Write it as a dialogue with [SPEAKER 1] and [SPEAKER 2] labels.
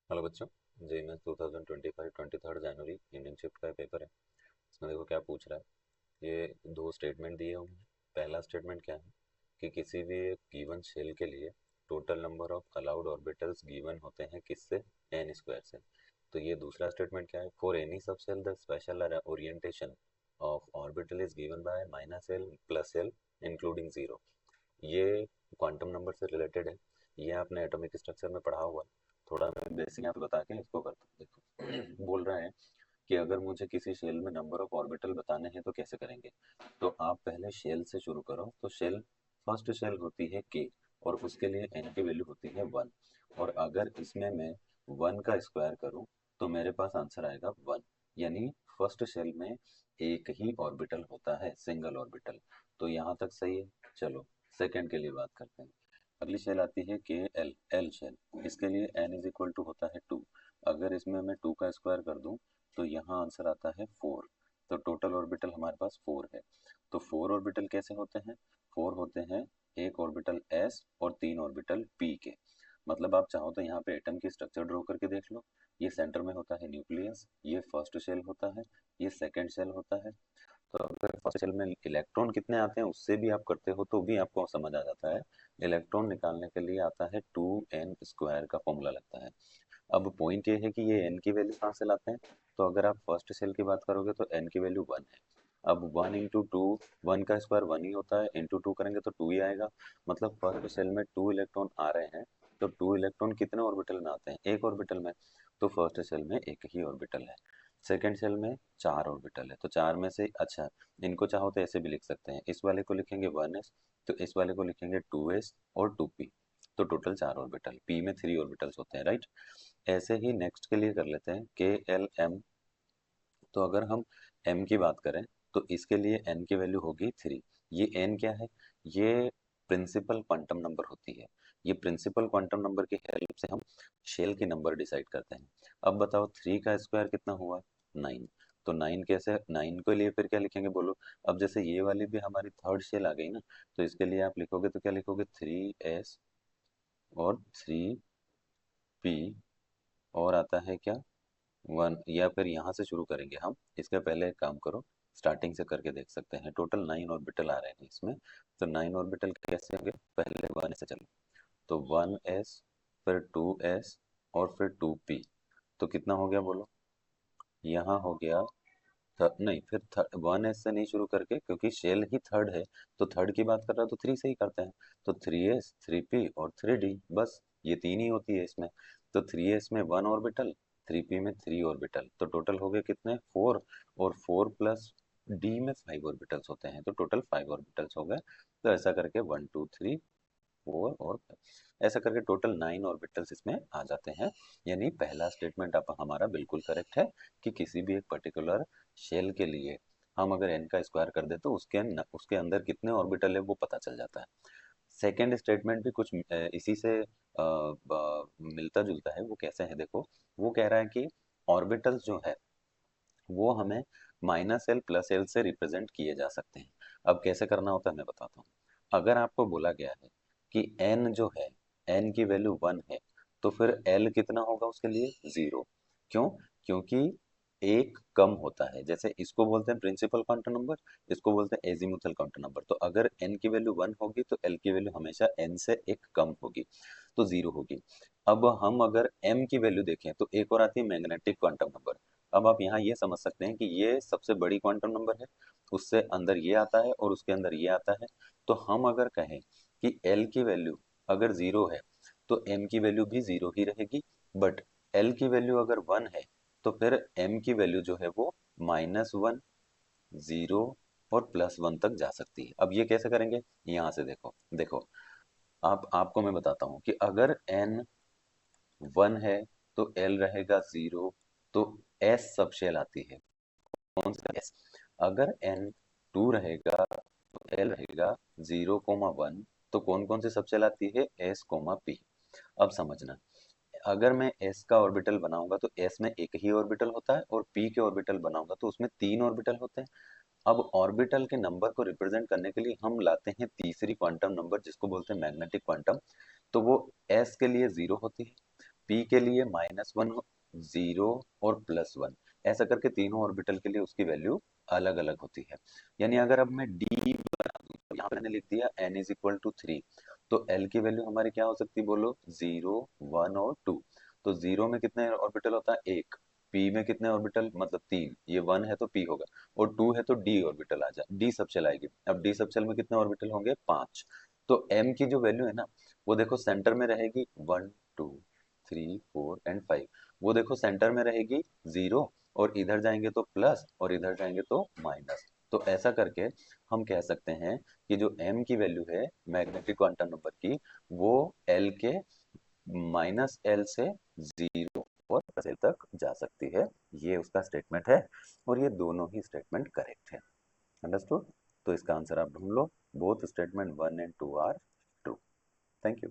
[SPEAKER 1] Hello बच्चों। जी मैं 2025 23 जनवरी Indian shift का पेपर है। इसमें देखो क्या पूछ रहा है। ये दो स्टेटमेंट दिए हुए हैं। पहला स्टेटमेंट क्या है कि किसी भी एक गिवन शेल के लिए total number of allowed orbitals given होते हैं किससे, एन स्क्वायर से। तो ये दूसरा स्टेटमेंट क्या है, for any sub shell the spatial orientation of orbital is given by minus L plus L including zero. ये क्वांटम नंबर से रिलेटेड है। ये आपने एटॉमिक स्ट्रक्चर में पढ़ा हुआ है। थोड़ा मैं बेसिक यहाँ पे बता के इसको करता हूँ। देखो बोल रहा है कि अगर मुझे किसी शेल में नंबर ऑफ ऑर्बिटल बताने हैं तो कैसे करेंगे। तो आप पहले शेल से शुरू करो। तो शेल, फर्स्ट शेल होती है के, और उसके लिए एन की वैल्यू होती है वन। और अगर इसमें मैं वन का स्क्वायर करूँ तो मेरे पास आंसर आएगा वन। यानी फर्स्ट शेल में एक ही ऑर्बिटल होता है, सिंगल ऑर्बिटल। तो यहाँ तक सही है। चलो सेकंड के लिए बात करते हैं। अगली शेल आती है के एल, एल शेल। इसके लिए एन इज इक्वल टू होता है टू। अगर इसमें मैं टू का स्क्वायर कर दूं तो यहाँ आंसर आता है फोर। तो टोटल ऑर्बिटल हमारे पास फोर है। तो फोर ऑर्बिटल कैसे होते हैं, फोर होते हैं एक ऑर्बिटल एस और तीन ऑर्बिटल पी के। मतलब आप चाहो तो यहाँ पे एटम की स्ट्रक्चर ड्रॉ करके देख लो। ये सेंटर में होता है न्यूक्लियस, ये फर्स्ट शेल होता है, ये सेकंड शेल होता है। तो अगर फर्स्ट शेल में इलेक्ट्रॉन कितने आते हैं उससे भी आप करते हो तो भी आपको समझ आ जाता है। इलेक्ट्रॉन निकालने के लिए आता है टू एन स्क्वायर का फॉर्मूला लगता है। अब पॉइंट ये है कि ये एन की वैल्यू कहाँ से लाते हैं। तो अगर आप फर्स्ट सेल की बात करोगे तो एन की वैल्यू वन है। अब वन इंटू टू, वन का स्क्वायर वन ही होता है, इंटू टू करेंगे तो टू ही आएगा। मतलब फर्स्ट सेल में टू इलेक्ट्रॉन आ रहे हैं। तो टू इलेक्ट्रॉन कितने ऑर्बिटल में आते हैं, एक ऑर्बिटल में। तो फर्स्ट सेल में एक ही ऑर्बिटल है। सेकेंड सेल में चार ऑर्बिटल है, तो चार में से अच्छा, इनको चाहो तो ऐसे भी लिख सकते हैं। इस वाले को लिखेंगे वन एस, तो इस वाले को लिखेंगे टू एस और टू पी। तो टोटल चार ऑर्बिटल, पी में थ्री ऑर्बिटल्स होते हैं, राइट। ऐसे ही नेक्स्ट के लिए कर लेते हैं के एल एम। तो अगर हम एम की बात करें तो इसके लिए एन की वैल्यू होगी थ्री। ये एन क्या है, ये प्रिंसिपल क्वांटम नंबर होती है। ये प्रिंसिपल क्वांटम नंबर की हेल्प से हम शेल की नंबर डिसाइड करते हैं। अब बताओ थ्री का स्क्वायर कितना हुआ, नाइन। तो नाइन कैसे, नाइन के लिए फिर क्या लिखेंगे बोलो। अब जैसे ये वाली भी हमारी थर्ड शेल आ गई ना, तो इसके लिए आप लिखोगे तो क्या लिखोगे, थ्री एस और थ्री पी, और आता है क्या, वन। या फिर यहाँ से शुरू करेंगे हम। इसके पहले एक काम करो, स्टार्टिंग से करके देख सकते हैं। टोटल नाइन ऑर्बिटल आ रहे हैं इसमें। तो नाइन ऑर्बिटल कैसे होंगे, पहले वन से चलो। तो वन एस, फिर टू एस, और फिर टू पी। तो कितना हो गया बोलो, यहाँ हो गया नहीं, फिर वन एस से नहीं शुरू करके, क्योंकि शेल ही थर्ड है। तो थर्ड की बात कर रहा है तो थ्री से ही करते हैं। तो थ्री एस, थ्री पी और थ्री डी, बस ये तीन ही होती है इसमें। तो थ्री एस में वन ऑर्बिटल, थ्री पी में थ्री ऑर्बिटल, तो टोटल हो गए कितने, फोर। और फोर प्लस डी में फाइव ऑर्बिटल्स होते हैं, तो टोटल फाइव ऑर्बिटल्स हो गए। तो ऐसा करके वन टू थ्री फोर और ऐसा करके टोटल नाइन ऑर्बिटल्स इसमें आ जाते हैं। यानी पहला स्टेटमेंट आप हमारा बिल्कुल करेक्ट है कि किसी भी एक पर्टिकुलर शेल के लिए हम अगर एन का स्क्वायर कर दे तो उसके अंदर कितने ऑर्बिटल है वो पता चल जाता है। सेकेंड स्टेटमेंट भी कुछ इसी से मिलता जुलता है। वो कैसे है देखो, वो कह रहा है कि ऑर्बिटल्स जो है वो हमें माइनस एल प्लस एल से रिप्रेजेंट किए जा सकते हैं। अब कैसे करना होता है मैं बताता हूँ। अगर आपको बोला गया है कि एन जो है, एन की वैल्यू वन है, तो फिर एल कितना होगा उसके लिए, जीरो। क्यों, क्योंकि एक कम होता है। जैसे इसको बोलते हैं प्रिंसिपल क्वांटम नंबर, इसको बोलते हैं एजीमुथल क्वांटम नंबर। तो अगर एन की वैल्यू वन होगी तो एल की वैल्यू हमेशा एन से एक कम होगी, तो जीरो होगी। अब हम अगर एम की वैल्यू देखें तो एक और आती है मैग्नेटिक क्वांटम नंबर। अब आप यहाँ ये समझ सकते हैं कि ये सबसे बड़ी क्वांटम नंबर है, उससे अंदर ये आता है और उसके अंदर ये आता है। तो हम अगर कहें कि एल की वैल्यू अगर जीरो है तो एम की वैल्यू भी जीरो ही रहेगी। बट एल की वैल्यू अगर वन है तो फिर एम की वैल्यू जो है वो माइनस वन, जीरो और प्लस वन तक जा सकती है। अब ये कैसे करेंगे, यहाँ से देखो देखो, आपको मैं बताता हूँ कि अगर एन वन है तो एल रहेगा जीरो। तो एस सब शेल आती है, कौन सा एस। अगर एन टू रहेगा तो एल रहेगा जीरो कोमा वन। तो कौन कौन सी सब शेल आती है, एस कोमा पी। अब समझना, अगर मैं एस का ऑर्बिटल बनाऊंगा तो एस में एक ही ऑर्बिटल होता है, और पी के ऑर्बिटल बनाऊंगा तो उसमें तीन ऑर्बिटल होते हैं। अब ऑर्बिटल के नंबर को रिप्रेजेंट करने के लिए हम लाते हैं तीसरी क्वांटम नंबर जिसको बोलते हैं मैग्नेटिक क्वांटम। तो वो एस के लिए जीरो होती है, पी के लिए -1, 0 और +1, ऐसा करके तीनों ऑर्बिटल के लिए उसकी वैल्यू अलग अलग होती है। यानी अगर अब मैं डी बना दूं तो यहाँ पे मैंने लिख दिया n इज इक्वल टू 3, तो l की वैल्यू हमारी क्या हो सकती है बोलो, 0, 1 और 2। तो 0 में कितने ऑर्बिटल होता है, एक। p में कितने ऑर्बिटल, मतलब 3, ये 1 है तो p होगा, और 2 है तो d ऑर्बिटल आ जाए, d सबशेल आएगी। अब d सबशेल में कितने ऑर्बिटल होंगे, 5। तो m की जो वैल्यू है ना, वो देखो सेंटर में रहेगी 1, 2, 3, 4 एंड 5। वो देखो सेंटर में रहेगी 0, और इधर जाएंगे तो प्लस, और इधर जाएंगे तो माइनस। तो ऐसा करके हम कह सकते हैं कि जो m की वैल्यू है मैग्नेटिक क्वांटम नंबर की, वो l के -l से 0 और +l तक जा सकती है। ये उसका स्टेटमेंट है, और ये दोनों ही स्टेटमेंट करेक्ट है। अंडरस्टूड? तो इसका आंसर आप ढूंढ लो। Both statement 1 and 2 are true. Thank you.